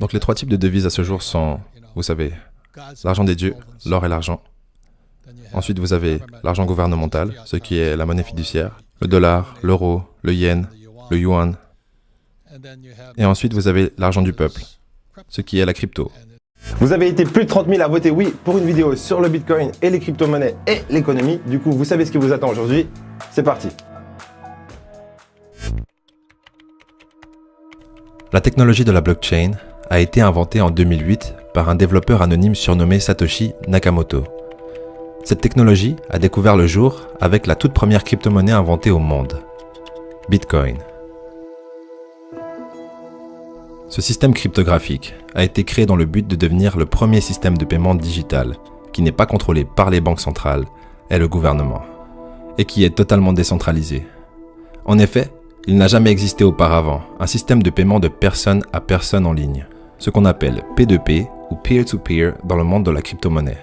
Donc les trois types de devises à ce jour sont, vous savez, l'argent des dieux, l'or et l'argent. Ensuite, vous avez l'argent gouvernemental, ce qui est la monnaie fiduciaire, le dollar, l'euro, le yen, le yuan. Et ensuite, vous avez l'argent du peuple, ce qui est la crypto. Vous avez été plus de 30 000 à voter oui pour une vidéo sur le Bitcoin et les crypto-monnaies et l'économie. Du coup, vous savez ce qui vous attend aujourd'hui. C'est parti. La technologie de la blockchain a été inventée en 2008 par un développeur anonyme surnommé Satoshi Nakamoto. Cette technologie a découvert le jour avec la toute première crypto-monnaie inventée au monde, Bitcoin. Ce système cryptographique a été créé dans le but de devenir le premier système de paiement digital qui n'est pas contrôlé par les banques centrales et le gouvernement, et qui est totalement décentralisé. En effet, il n'a jamais existé auparavant un système de paiement de personne à personne en ligne, ce qu'on appelle P2P ou peer-to-peer dans le monde de la crypto-monnaie.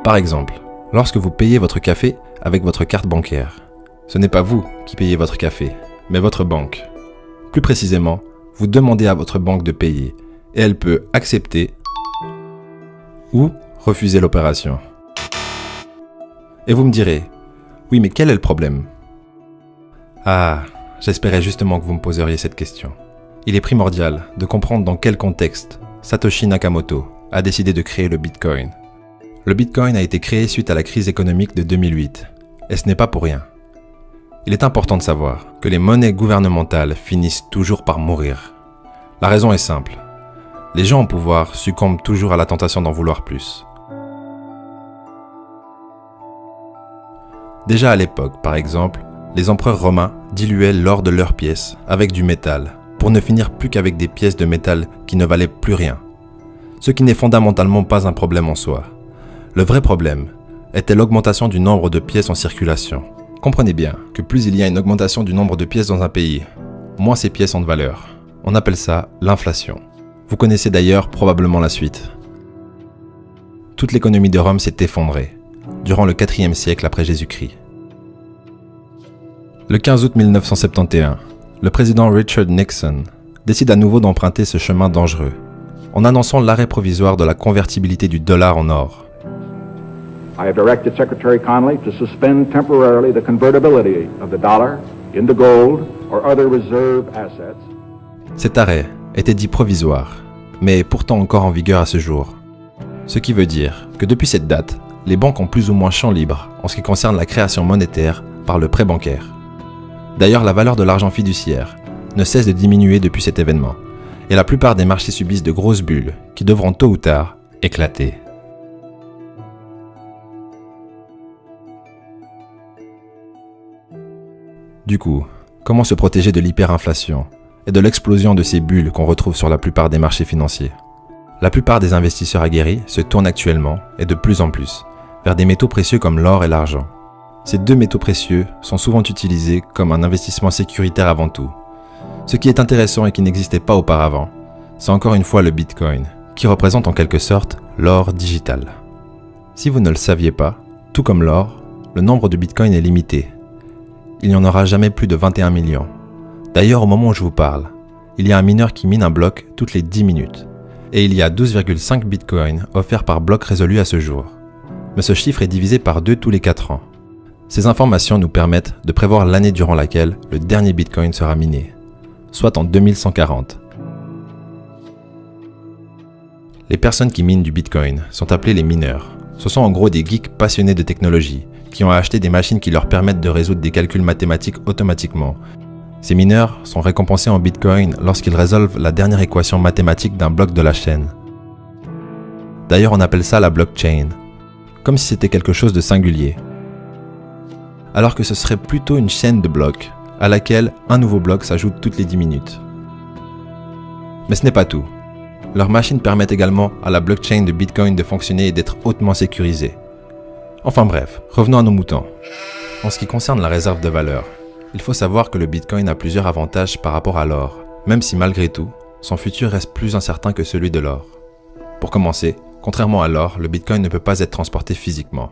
Par exemple, lorsque vous payez votre café avec votre carte bancaire, ce n'est pas vous qui payez votre café, mais votre banque. Plus précisément, vous demandez à votre banque de payer et elle peut accepter ou refuser l'opération. Et vous me direz, oui mais quel est le problème ? Ah, j'espérais justement que vous me poseriez cette question. Il est primordial de comprendre dans quel contexte Satoshi Nakamoto a décidé de créer le Bitcoin. Le Bitcoin a été créé suite à la crise économique de 2008, et ce n'est pas pour rien. Il est important de savoir que les monnaies gouvernementales finissent toujours par mourir. La raison est simple. Les gens au pouvoir succombent toujours à la tentation d'en vouloir plus. Déjà à l'époque, par exemple, les empereurs romains diluaient l'or de leurs pièces avec du métal, pour ne finir plus qu'avec des pièces de métal qui ne valaient plus rien. Ce qui n'est fondamentalement pas un problème en soi. Le vrai problème était l'augmentation du nombre de pièces en circulation. Comprenez bien que plus il y a une augmentation du nombre de pièces dans un pays, moins ces pièces ont de valeur. On appelle ça l'inflation. Vous connaissez d'ailleurs probablement la suite. Toute l'économie de Rome s'est effondrée, durant le 4e siècle après Jésus-Christ. Le 15 août 1971, le président Richard Nixon décide à nouveau d'emprunter ce chemin dangereux, en annonçant l'arrêt provisoire de la convertibilité du dollar en or. I have directed Secretary Connally to suspend temporarily the convertibility of the dollar into gold or other reserve assets. Cet arrêt était dit provisoire, mais est pourtant encore en vigueur à ce jour. Ce qui veut dire que depuis cette date, les banques ont plus ou moins champ libre en ce qui concerne la création monétaire par le prêt bancaire. D'ailleurs, la valeur de l'argent fiduciaire ne cesse de diminuer depuis cet événement, et la plupart des marchés subissent de grosses bulles qui devront tôt ou tard éclater. Du coup, comment se protéger de l'hyperinflation et de l'explosion de ces bulles qu'on retrouve sur la plupart des marchés financiers ? La plupart des investisseurs aguerris se tournent actuellement, et de plus en plus, vers des métaux précieux comme l'or et l'argent. Ces deux métaux précieux sont souvent utilisés comme un investissement sécuritaire avant tout. Ce qui est intéressant et qui n'existait pas auparavant, c'est encore une fois le Bitcoin, qui représente en quelque sorte l'or digital. Si vous ne le saviez pas, tout comme l'or, le nombre de Bitcoin est limité. Il n'y en aura jamais plus de 21 millions. D'ailleurs, au moment où je vous parle, il y a un mineur qui mine un bloc toutes les 10 minutes. Et il y a 12,5 bitcoins offerts par bloc résolu à ce jour. Mais ce chiffre est divisé par 2 tous les 4 ans. Ces informations nous permettent de prévoir l'année durant laquelle le dernier bitcoin sera miné, soit en 2140. Les personnes qui minent du bitcoin sont appelées les mineurs. Ce sont en gros des geeks passionnés de technologie, qui ont acheté des machines qui leur permettent de résoudre des calculs mathématiques automatiquement. Ces mineurs sont récompensés en bitcoin lorsqu'ils résolvent la dernière équation mathématique d'un bloc de la chaîne. D'ailleurs, on appelle ça la blockchain, comme si c'était quelque chose de singulier. Alors que ce serait plutôt une chaîne de blocs, à laquelle un nouveau bloc s'ajoute toutes les 10 minutes. Mais ce n'est pas tout. Leurs machines permettent également à la blockchain de Bitcoin de fonctionner et d'être hautement sécurisée. Enfin bref, revenons à nos moutons. En ce qui concerne la réserve de valeur, il faut savoir que le Bitcoin a plusieurs avantages par rapport à l'or, même si malgré tout, son futur reste plus incertain que celui de l'or. Pour commencer, contrairement à l'or, le Bitcoin ne peut pas être transporté physiquement.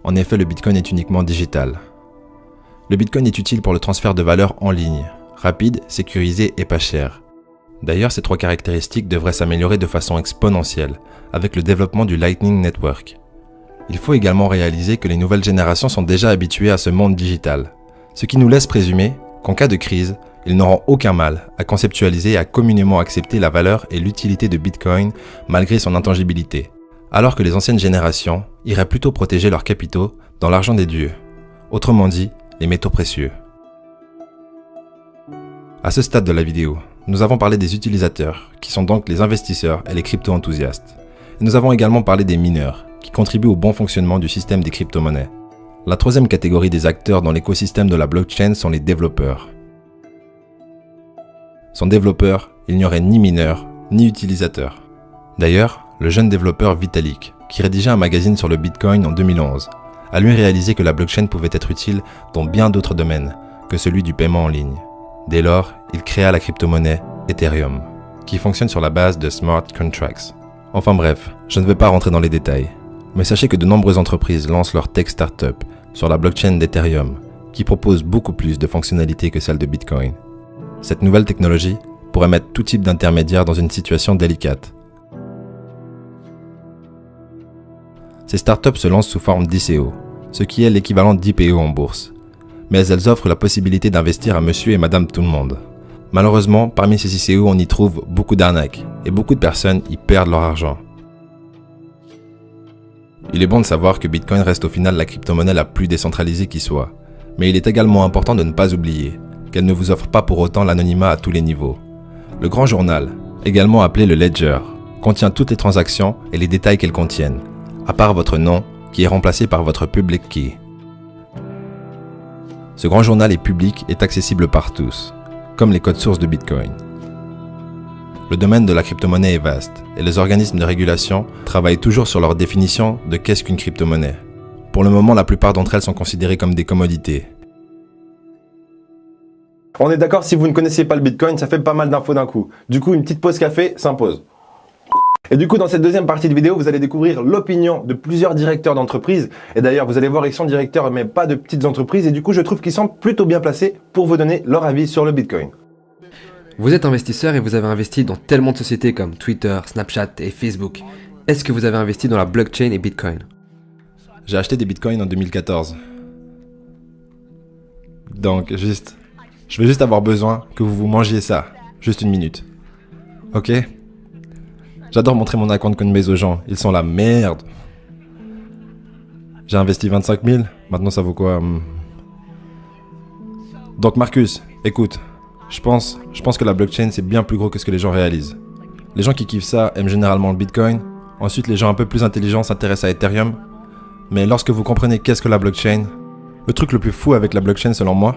En effet, le Bitcoin est uniquement digital. Le Bitcoin est utile pour le transfert de valeur en ligne, rapide, sécurisé et pas cher. D'ailleurs, ces 3 caractéristiques devraient s'améliorer de façon exponentielle avec le développement du Lightning Network. Il faut également réaliser que les nouvelles générations sont déjà habituées à ce monde digital, ce qui nous laisse présumer qu'en cas de crise, ils n'auront aucun mal à conceptualiser et à communément accepter la valeur et l'utilité de Bitcoin malgré son intangibilité, alors que les anciennes générations iraient plutôt protéger leurs capitaux dans l'argent des dieux, autrement dit, les métaux précieux. À ce stade de la vidéo, nous avons parlé des utilisateurs, qui sont donc les investisseurs et les crypto-enthousiastes. Et nous avons également parlé des mineurs, qui contribuent au bon fonctionnement du système des crypto-monnaies. La troisième catégorie des acteurs dans l'écosystème de la blockchain sont les développeurs. Sans développeur, il n'y aurait ni mineur, ni utilisateur. D'ailleurs, le jeune développeur Vitalik, qui rédigeait un magazine sur le Bitcoin en 2011, a lui réalisé que la blockchain pouvait être utile dans bien d'autres domaines que celui du paiement en ligne. Dès lors, il créa la crypto-monnaie Ethereum, qui fonctionne sur la base de smart contracts. Enfin bref, je ne vais pas rentrer dans les détails, mais sachez que de nombreuses entreprises lancent leur tech startup sur la blockchain d'Ethereum, qui propose beaucoup plus de fonctionnalités que celle de Bitcoin. Cette nouvelle technologie pourrait mettre tout type d'intermédiaire dans une situation délicate. Ces startups se lancent sous forme d'ICO, ce qui est l'équivalent d'IPO en bourse. Mais elles offrent la possibilité d'investir à monsieur et madame tout le monde. Malheureusement, parmi ces ICO, on y trouve beaucoup d'arnaques, et beaucoup de personnes y perdent leur argent. Il est bon de savoir que Bitcoin reste au final la crypto-monnaie la plus décentralisée qui soit, mais il est également important de ne pas oublier qu'elle ne vous offre pas pour autant l'anonymat à tous les niveaux. Le grand journal, également appelé le ledger, contient toutes les transactions et les détails qu'elles contiennent, à part votre nom, qui est remplacé par votre public key. Ce grand journal est public et accessible par tous, comme les codes sources de Bitcoin. Le domaine de la crypto-monnaie est vaste, et les organismes de régulation travaillent toujours sur leur définition de qu'est-ce qu'une crypto-monnaie. Pour le moment, la plupart d'entre elles sont considérées comme des commodités. On est d'accord, si vous ne connaissiez pas le Bitcoin, ça fait pas mal d'infos d'un coup. Du coup, une petite pause café s'impose. Et du coup, dans cette deuxième partie de vidéo, vous allez découvrir l'opinion de plusieurs directeurs d'entreprises. Et d'ailleurs, vous allez voir, ils sont directeurs, mais pas de petites entreprises. Et du coup, je trouve qu'ils sont plutôt bien placés pour vous donner leur avis sur le Bitcoin. Vous êtes investisseur et vous avez investi dans tellement de sociétés comme Twitter, Snapchat et Facebook. Est-ce que vous avez investi dans la blockchain et Bitcoin? J'ai acheté des Bitcoins en 2014. Donc, je vais juste avoir besoin que vous mangiez ça. Juste une minute. Ok? J'adore montrer mon account Coinbase aux gens. Ils sont la merde. J'ai investi 25 000. Maintenant, ça vaut quoi? Donc, Marcus, écoute. Je pense que la blockchain, c'est bien plus gros que ce que les gens réalisent. Les gens qui kiffent ça aiment généralement le Bitcoin. Ensuite, les gens un peu plus intelligents s'intéressent à Ethereum. Mais lorsque vous comprenez qu'est-ce que la blockchain, le truc le plus fou avec la blockchain, selon moi,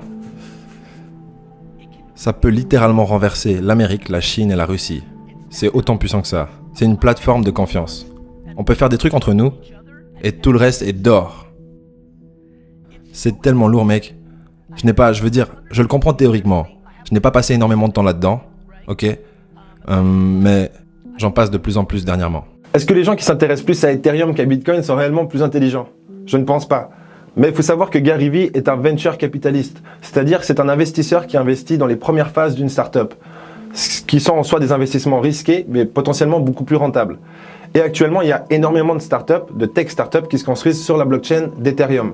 ça peut littéralement renverser l'Amérique, la Chine et la Russie. C'est autant puissant que ça. C'est une plateforme de confiance. On peut faire des trucs entre nous, et tout le reste est d'or. C'est tellement lourd, mec. Je le comprends théoriquement. Je n'ai pas passé énormément de temps là-dedans, ok, mais j'en passe de plus en plus dernièrement. Est-ce que les gens qui s'intéressent plus à Ethereum qu'à Bitcoin sont réellement plus intelligents? Je ne pense pas. Mais il faut savoir que Gary Vee est un venture capitaliste, c'est-à-dire que c'est un investisseur qui investit dans les premières phases d'une startup, qui sont en soi des investissements risqués, mais potentiellement beaucoup plus rentables. Et actuellement, il y a énormément de startups, de tech startups qui se construisent sur la blockchain d'Ethereum.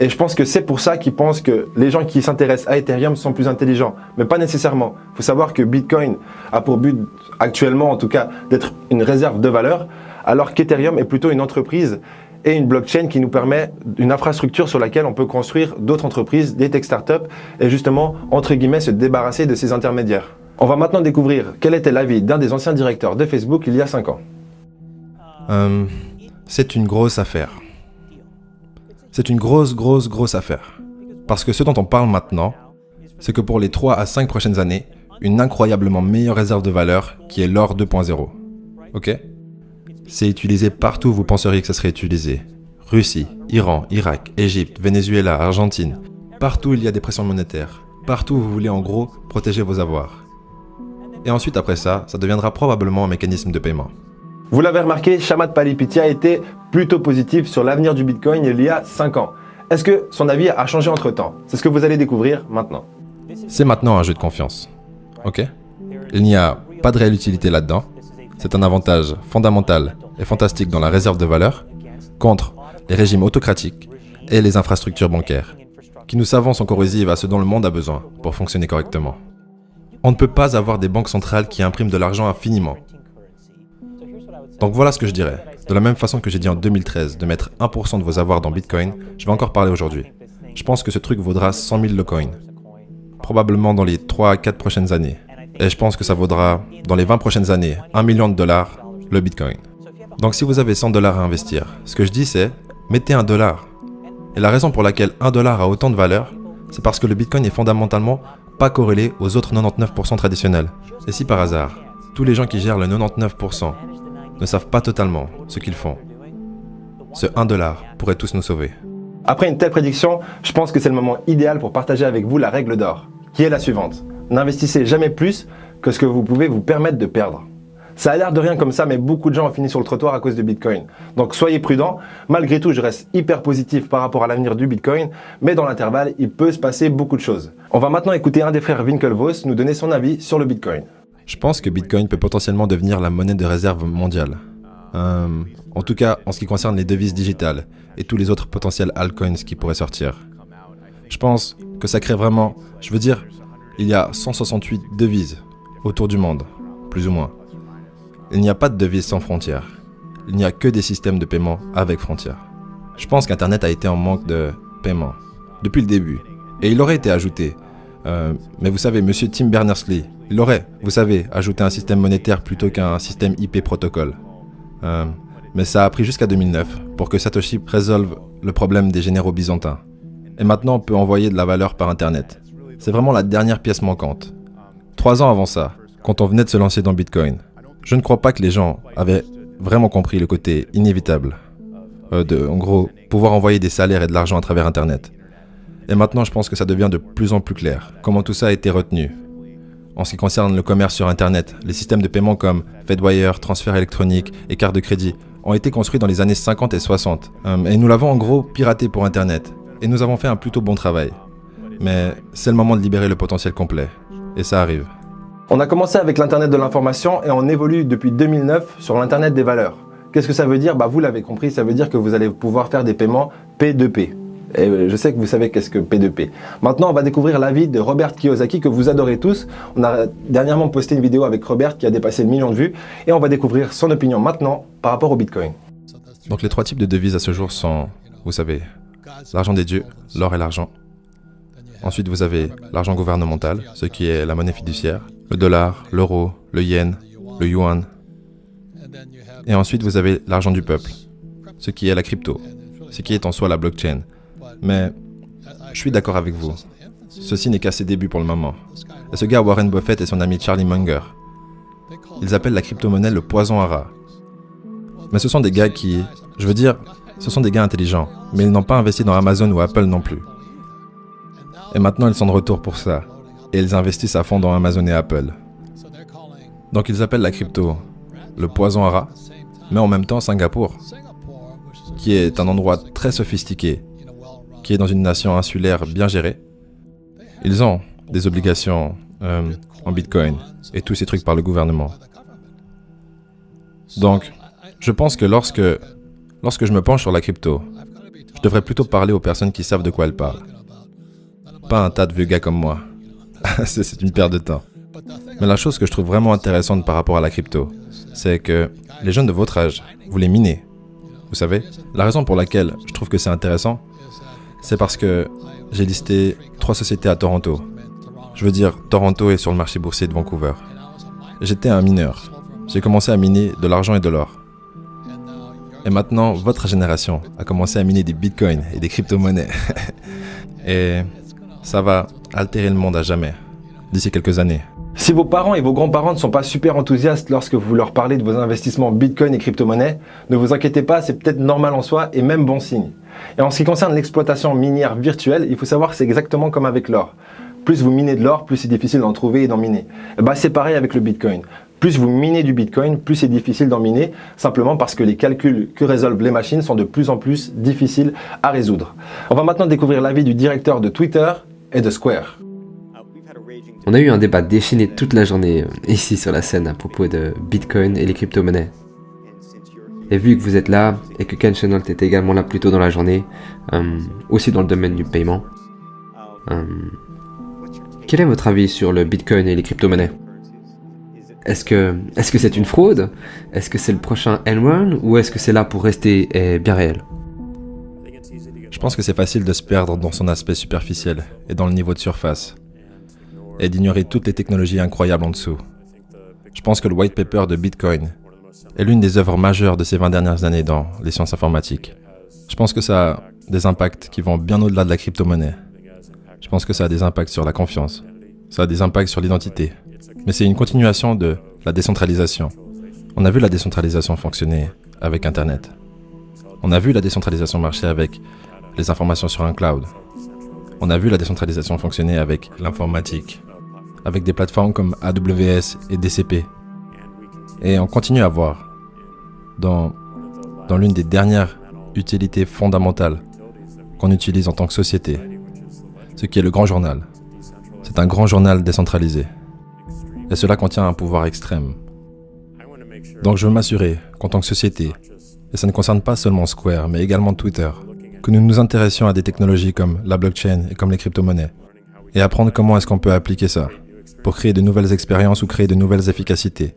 Et je pense que c'est pour ça qu'ils pensent que les gens qui s'intéressent à Ethereum sont plus intelligents. Mais pas nécessairement. Il faut savoir que Bitcoin a pour but, actuellement en tout cas, d'être une réserve de valeur, alors qu'Ethereum est plutôt une entreprise et une blockchain qui nous permet une infrastructure sur laquelle on peut construire d'autres entreprises, des tech startups, et justement, entre guillemets, se débarrasser de ces intermédiaires. On va maintenant découvrir quel était l'avis d'un des anciens directeurs de Facebook il y a 5 ans. C'est une grosse affaire. C'est une grosse affaire. Parce que ce dont on parle maintenant, c'est que pour les 3 à 5 prochaines années, une incroyablement meilleure réserve de valeur qui est l'or 2.0. Ok? C'est utilisé partout où vous penseriez que ça serait utilisé. Russie, Iran, Irak, Égypte, Venezuela, Argentine. Partout il y a des pressions monétaires. Partout où vous voulez en gros protéger vos avoirs. Et ensuite après ça deviendra probablement un mécanisme de paiement. Vous l'avez remarqué, Chamath Palihapitiya était plutôt positif sur l'avenir du Bitcoin il y a 5 ans. Est-ce que son avis a changé entre-temps? C'est ce que vous allez découvrir maintenant. C'est maintenant un jeu de confiance. Ok? Il n'y a pas de réelle utilité là-dedans. C'est un avantage fondamental et fantastique dans la réserve de valeur contre les régimes autocratiques et les infrastructures bancaires, qui nous savons sont corrosives à ce dont le monde a besoin pour fonctionner correctement. On ne peut pas avoir des banques centrales qui impriment de l'argent infiniment. Donc voilà ce que je dirais. De la même façon que j'ai dit en 2013 de mettre 1% de vos avoirs dans Bitcoin, je vais encore parler aujourd'hui. Je pense que ce truc vaudra 100 000 Lcoin, probablement dans les 3 à 4 prochaines années. Et je pense que ça vaudra, dans les 20 prochaines années, $1 million le Bitcoin. Donc si vous avez $100 à investir, ce que je dis c'est, mettez $1. Et la raison pour laquelle $1 a autant de valeur, c'est parce que le Bitcoin est fondamentalement pas corrélé aux autres 99% traditionnels. Et si par hasard, tous les gens qui gèrent le 99% ne savent pas totalement ce qu'ils font, ce $1 pourrait tous nous sauver. Après une telle prédiction, je pense que c'est le moment idéal pour partager avec vous la règle d'or, qui est la suivante. N'investissez jamais plus que ce que vous pouvez vous permettre de perdre. Ça a l'air de rien comme ça, mais beaucoup de gens ont fini sur le trottoir à cause de Bitcoin. Donc soyez prudents. Malgré tout, je reste hyper positif par rapport à l'avenir du Bitcoin, mais dans l'intervalle, il peut se passer beaucoup de choses. On va maintenant écouter un des frères Winklevoss nous donner son avis sur le Bitcoin. Je pense que Bitcoin peut potentiellement devenir la monnaie de réserve mondiale. En tout cas, en ce qui concerne les devises digitales et tous les autres potentiels altcoins qui pourraient sortir. Je pense que ça crée vraiment... Je veux dire, il y a 168 devises autour du monde, plus ou moins. Il n'y a pas de devises sans frontières. Il n'y a que des systèmes de paiement avec frontières. Je pense qu'Internet a été en manque de paiement depuis le début. Et il aurait été ajouté. Mais vous savez, monsieur Tim Berners-Lee, il aurait, vous savez, ajouté un système monétaire plutôt qu'un système IP protocole. Mais ça a pris jusqu'à 2009 pour que Satoshi résolve le problème des généraux byzantins. Et maintenant, on peut envoyer de la valeur par Internet. C'est vraiment la dernière pièce manquante. 3 ans avant ça, quand on venait de se lancer dans Bitcoin, je ne crois pas que les gens avaient vraiment compris le côté inévitable en gros, pouvoir envoyer des salaires et de l'argent à travers Internet. Et maintenant, je pense que ça devient de plus en plus clair comment tout ça a été retenu. En ce qui concerne le commerce sur Internet, les systèmes de paiement comme Fedwire, transfert électronique et carte de crédit ont été construits dans les années 50 et 60. Et nous l'avons en gros piraté pour Internet. Et nous avons fait un plutôt bon travail. Mais c'est le moment de libérer le potentiel complet. Et ça arrive. On a commencé avec l'Internet de l'information et on évolue depuis 2009 sur l'Internet des valeurs. Qu'est-ce que ça veut dire ? Vous l'avez compris, ça veut dire que vous allez pouvoir faire des paiements P2P. Et je sais que vous savez qu'est-ce que P2P. Maintenant, on va découvrir l'avis de Robert Kiyosaki que vous adorez tous. On a dernièrement posté une vidéo avec Robert qui a dépassé le 1 million de vues et on va découvrir son opinion maintenant par rapport au Bitcoin. Donc les 3 types de devises à ce jour sont, vous savez, l'argent des dieux, l'or et l'argent. Ensuite, vous avez l'argent gouvernemental, ce qui est la monnaie fiduciaire, le dollar, l'euro, le yen, le yuan. Et ensuite, vous avez l'argent du peuple, ce qui est la crypto, ce qui est en soi la blockchain. Mais je suis d'accord avec vous. Ceci n'est qu'à ses débuts pour le moment. Et ce gars Warren Buffett et son ami Charlie Munger, ils appellent la crypto-monnaie le poison à rats. Mais ce sont des gars qui, je veux dire, ce sont des gars intelligents, mais ils n'ont pas investi dans Amazon ou Apple non plus. Et maintenant, ils sont de retour pour ça. Et ils investissent à fond dans Amazon et Apple. Donc ils appellent la crypto le poison à rats, mais en même temps Singapour, qui est un endroit très sophistiqué, qui est dans une nation insulaire bien gérée. Ils ont des obligations en Bitcoin et tous ces trucs par le gouvernement. Donc, je pense que lorsque je me penche sur la crypto, je devrais plutôt parler aux personnes qui savent de quoi elles parlent. Pas un tas de vieux gars comme moi. C'est une perte de temps. Mais la chose que je trouve vraiment intéressante par rapport à la crypto, c'est que les jeunes de votre âge, vous les minez. Vous savez, la raison pour laquelle je trouve que c'est intéressant, c'est parce que j'ai listé 3 sociétés à Toronto. Je veux dire, Toronto est sur le marché boursier de Vancouver. J'étais un mineur. J'ai commencé à miner de l'argent et de l'or. Et maintenant, votre génération a commencé à miner des bitcoins et des crypto-monnaies. Et ça va altérer le monde à jamais, d'ici quelques années. Si vos parents et vos grands-parents ne sont pas super enthousiastes lorsque vous leur parlez de vos investissements Bitcoin et crypto-monnaies, ne vous inquiétez pas, c'est peut-être normal en soi et même bon signe. Et en ce qui concerne l'exploitation minière virtuelle, il faut savoir que c'est exactement comme avec l'or. Plus vous minez de l'or, plus c'est difficile d'en trouver et d'en miner. C'est pareil avec le Bitcoin. Plus vous minez du Bitcoin, plus c'est difficile d'en miner, simplement parce que les calculs que résolvent les machines sont de plus en plus difficiles à résoudre. On va maintenant découvrir l'avis du directeur de Twitter et de Square. On a eu un débat déchaîné toute la journée ici sur la scène à propos de Bitcoin et les crypto-monnaies. Et vu que vous êtes là, et que Ken Chenault était également là plus tôt dans la journée, aussi dans le domaine du paiement, quel est votre avis sur le Bitcoin et les crypto-monnaies? Est-ce que c'est une fraude? Est-ce que c'est le prochain Enron? Ou est-ce que c'est là pour rester et bien réel? Je pense que c'est facile de se perdre dans son aspect superficiel et dans le niveau de surface, et d'ignorer toutes les technologies incroyables en dessous. Je pense que le white paper de Bitcoin est l'une des œuvres majeures de ces 20 dernières années dans les sciences informatiques. Je pense que ça a des impacts qui vont bien au-delà de la crypto-monnaie. Je pense que ça a des impacts sur la confiance. Ça a des impacts sur l'identité. Mais c'est une continuation de la décentralisation. On a vu la décentralisation fonctionner avec Internet. On a vu la décentralisation marcher avec les informations sur un cloud. On a vu la décentralisation fonctionner avec l'informatique, avec des plateformes comme AWS et DCP. Et on continue à voir, dans l'une des dernières utilités fondamentales qu'on utilise en tant que société, ce qui est le grand journal. C'est un grand journal décentralisé. Et cela contient un pouvoir extrême. Donc je veux m'assurer qu'en tant que société, et ça ne concerne pas seulement Square, mais également Twitter, que nous nous intéressions à des technologies comme la blockchain et comme les crypto-monnaies, et apprendre comment est-ce qu'on peut appliquer ça, pour créer de nouvelles expériences ou créer de nouvelles efficacités,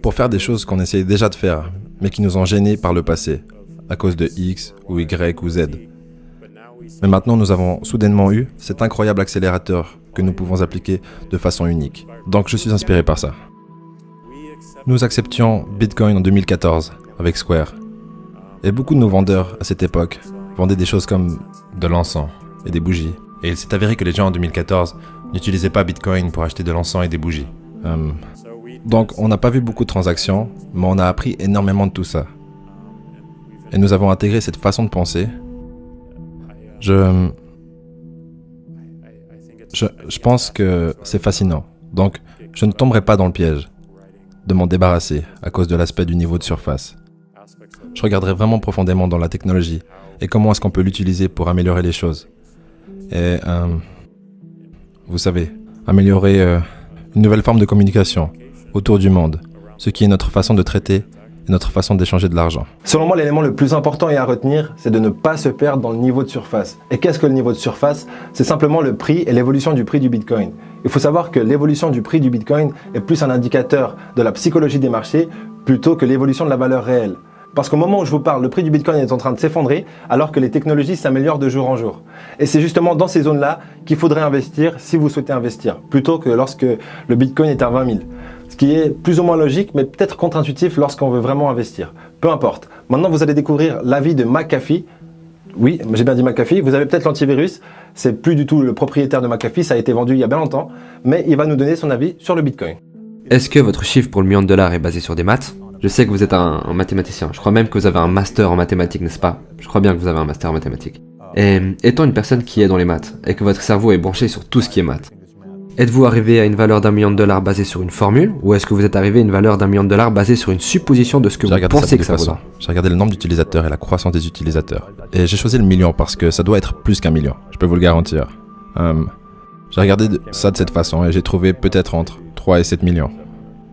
pour faire des choses qu'on essayait déjà de faire, mais qui nous ont gênés par le passé, à cause de X ou Y ou Z. Mais maintenant, nous avons soudainement eu cet incroyable accélérateur que nous pouvons appliquer de façon unique. Donc je suis inspiré par ça. Nous acceptions Bitcoin en 2014 avec Square. Et beaucoup de nos vendeurs à cette époque vendaient des choses comme de l'encens et des bougies. Et il s'est avéré que les gens en 2014 n'utilisaient pas Bitcoin pour acheter de l'encens et des bougies. Donc on n'a pas vu beaucoup de transactions, mais on a appris énormément de tout ça. Et nous avons intégré cette façon de penser. Je pense que c'est fascinant. Donc, je ne tomberai pas dans le piège de m'en débarrasser à cause de l'aspect du niveau de surface. Je regarderai vraiment profondément dans la technologie et comment est-ce qu'on peut l'utiliser pour améliorer les choses. Et, vous savez, améliorer une nouvelle forme de communication autour du monde, ce qui est notre façon de traiter et notre façon d'échanger de l'argent. Selon moi, l'élément le plus important et à retenir, c'est de ne pas se perdre dans le niveau de surface. Et qu'est-ce que le niveau de surface? C'est simplement le prix et l'évolution du prix du Bitcoin. Il faut savoir que l'évolution du prix du Bitcoin est plus un indicateur de la psychologie des marchés plutôt que l'évolution de la valeur réelle. Parce qu'au moment où je vous parle, le prix du Bitcoin est en train de s'effondrer alors que les technologies s'améliorent de jour en jour. Et c'est justement dans ces zones-là qu'il faudrait investir si vous souhaitez investir, plutôt que lorsque le Bitcoin est à 20 000. Ce qui est plus ou moins logique, mais peut-être contre-intuitif lorsqu'on veut vraiment investir. Peu importe. Maintenant, vous allez découvrir l'avis de McAfee. Oui, j'ai bien dit McAfee. Vous avez peut-être l'antivirus. C'est plus du tout le propriétaire de McAfee. Ça a été vendu il y a bien longtemps. Mais il va nous donner son avis sur le Bitcoin. Est-ce que votre chiffre pour le million de dollars est basé sur des maths? Je sais que vous êtes un mathématicien. Je crois même que vous avez un master en mathématiques, n'est-ce pas? Je crois bien que vous avez un master en mathématiques. Et étant une personne qui est dans les maths, et que votre cerveau est branché sur tout ce qui est maths, êtes-vous arrivé à une valeur d'1 million de dollars basée sur une formule, ou est-ce que vous êtes arrivé à une valeur d'1 million de dollars basée sur une supposition de ce que vous pensez que ça vaut? J'ai regardé le nombre d'utilisateurs et la croissance des utilisateurs. Et j'ai choisi le million parce que ça doit être plus qu'un million, je peux vous le garantir. J'ai regardé ça de cette façon et j'ai trouvé peut-être entre 3 et 7 millions.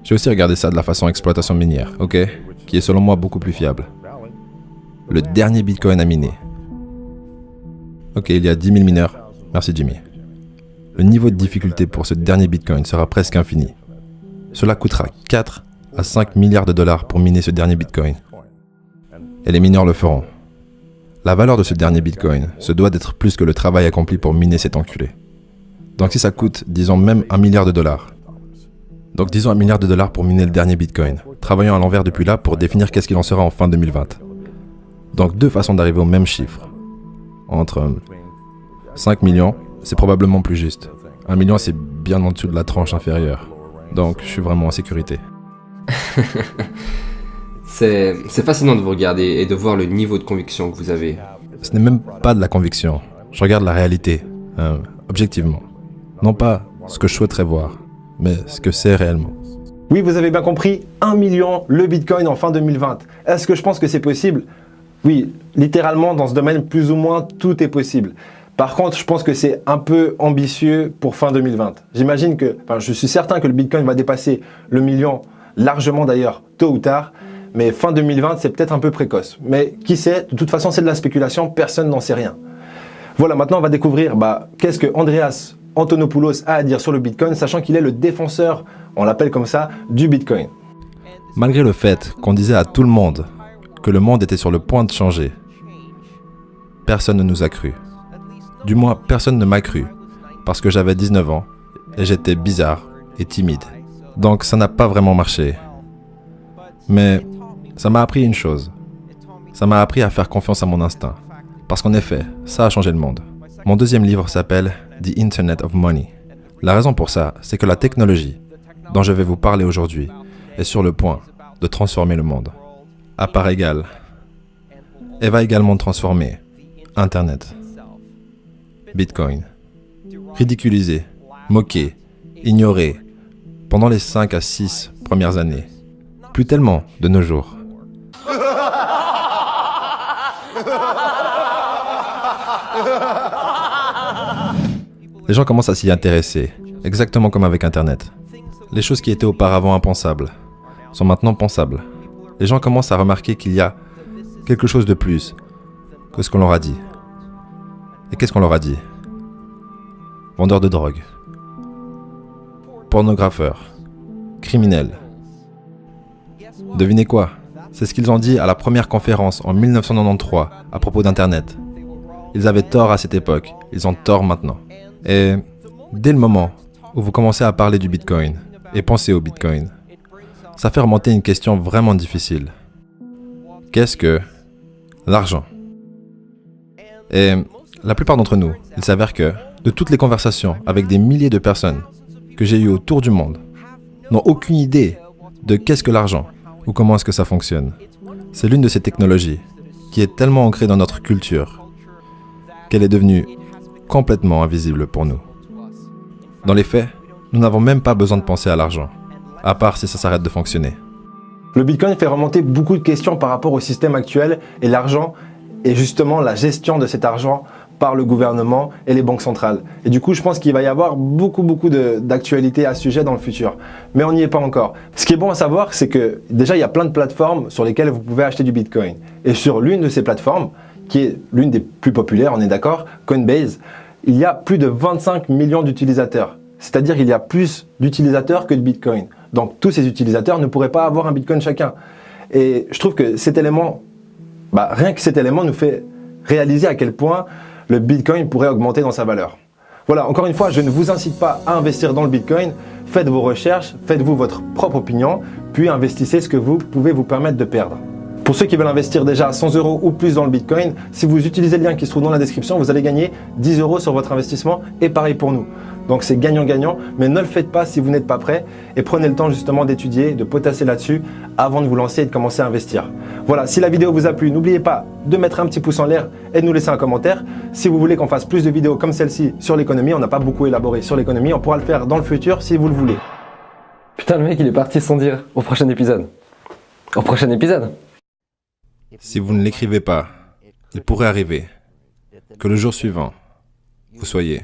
J'ai aussi regardé ça de la façon exploitation minière, ok? Qui est selon moi beaucoup plus fiable. Le dernier Bitcoin à miner. Ok, il y a 10 000 mineurs. Merci Jimmy. Le niveau de difficulté pour ce dernier Bitcoin sera presque infini. Cela coûtera 4 à 5 milliards de dollars pour miner ce dernier Bitcoin. Et les mineurs le feront. La valeur de ce dernier Bitcoin se doit d'être plus que le travail accompli pour miner cet enculé. Donc si ça coûte, disons même 1 milliard de dollars. Donc disons 1 milliard de dollars pour miner le dernier Bitcoin, travaillant à l'envers depuis là pour définir qu'est-ce qu'il en sera en fin 2020. Donc deux façons d'arriver au même chiffre. Entre 5 millions, c'est probablement plus juste. 1 million, c'est bien en dessous de la tranche inférieure. Donc je suis vraiment en sécurité. C'est fascinant de vous regarder et de voir le niveau de conviction que vous avez. Ce n'est même pas de la conviction. Je regarde la réalité, objectivement. Non pas ce que je souhaiterais voir, mais ce que c'est réellement. Oui, vous avez bien compris, 1 million le Bitcoin en fin 2020. Est-ce que je pense que c'est possible? Oui, littéralement, dans ce domaine, plus ou moins, tout est possible. Par contre, je pense que c'est un peu ambitieux pour fin 2020. Je suis certain que le Bitcoin va dépasser le million, largement d'ailleurs, tôt ou tard. Mais fin 2020, c'est peut-être un peu précoce. Mais qui sait, de toute façon, c'est de la spéculation, personne n'en sait rien. Voilà, maintenant on va découvrir qu'est-ce que Andreas Antonopoulos a à dire sur le Bitcoin, sachant qu'il est le défenseur, on l'appelle comme ça, du Bitcoin. Malgré le fait qu'on disait à tout le monde que le monde était sur le point de changer, personne ne nous a cru. Du moins, personne ne m'a cru, parce que j'avais 19 ans et j'étais bizarre et timide. Donc ça n'a pas vraiment marché. Mais ça m'a appris une chose. Ça m'a appris à faire confiance à mon instinct. Parce qu'en effet, ça a changé le monde. Mon deuxième livre s'appelle The Internet of Money. La raison pour ça, c'est que la technologie dont je vais vous parler aujourd'hui est sur le point de transformer le monde. À part égale. Elle va également transformer Internet, Bitcoin, ridiculisé, moqué, ignoré pendant les 5 à 6 premières années. Plus tellement de nos jours. Les gens commencent à s'y intéresser, exactement comme avec Internet. Les choses qui étaient auparavant impensables sont maintenant pensables. Les gens commencent à remarquer qu'il y a quelque chose de plus que ce qu'on leur a dit. Et qu'est-ce qu'on leur a dit? Vendeurs de drogue, pornographeurs, criminels. Devinez quoi? C'est ce qu'ils ont dit à la première conférence en 1993 à propos d'Internet. Ils avaient tort à cette époque, ils ont tort maintenant. Et dès le moment où vous commencez à parler du Bitcoin et penser au Bitcoin, ça fait remonter une question vraiment difficile. Qu'est-ce que l'argent? Et la plupart d'entre nous, il s'avère que de toutes les conversations avec des milliers de personnes que j'ai eues autour du monde, n'ont aucune idée de qu'est-ce que l'argent ou comment est-ce que ça fonctionne. C'est l'une de ces technologies qui est tellement ancrée dans notre culture qu'elle est devenue complètement invisible pour nous. Dans les faits, nous n'avons même pas besoin de penser à l'argent, à part si ça s'arrête de fonctionner. Le Bitcoin fait remonter beaucoup de questions par rapport au système actuel et l'argent et justement la gestion de cet argent par le gouvernement et les banques centrales. Et du coup, je pense qu'il va y avoir beaucoup d'actualités à ce sujet dans le futur. Mais on n'y est pas encore. Ce qui est bon à savoir, c'est que déjà, il y a plein de plateformes sur lesquelles vous pouvez acheter du Bitcoin. Et sur l'une de ces plateformes, qui est l'une des plus populaires, on est d'accord, Coinbase, il y a plus de 25 millions d'utilisateurs. C'est-à-dire qu'il y a plus d'utilisateurs que de Bitcoin. Donc, tous ces utilisateurs ne pourraient pas avoir un Bitcoin chacun. Et je trouve que cet élément, rien que cet élément nous fait réaliser à quel point le Bitcoin pourrait augmenter dans sa valeur. Voilà, encore une fois, je ne vous incite pas à investir dans le Bitcoin. Faites vos recherches, faites-vous votre propre opinion, puis investissez ce que vous pouvez vous permettre de perdre. Pour ceux qui veulent investir déjà 100 € ou plus dans le Bitcoin, si vous utilisez le lien qui se trouve dans la description, vous allez gagner 10 € sur votre investissement et pareil pour nous. Donc c'est gagnant-gagnant, mais ne le faites pas si vous n'êtes pas prêt et prenez le temps justement d'étudier, de potasser là-dessus avant de vous lancer et de commencer à investir. Voilà, si la vidéo vous a plu, n'oubliez pas de mettre un petit pouce en l'air et de nous laisser un commentaire. Si vous voulez qu'on fasse plus de vidéos comme celle-ci sur l'économie, on n'a pas beaucoup élaboré sur l'économie, on pourra le faire dans le futur si vous le voulez. Putain, le mec il est parti sans dire. Au prochain épisode. Au prochain épisode. Si vous ne l'écrivez pas, il pourrait arriver que le jour suivant, vous soyez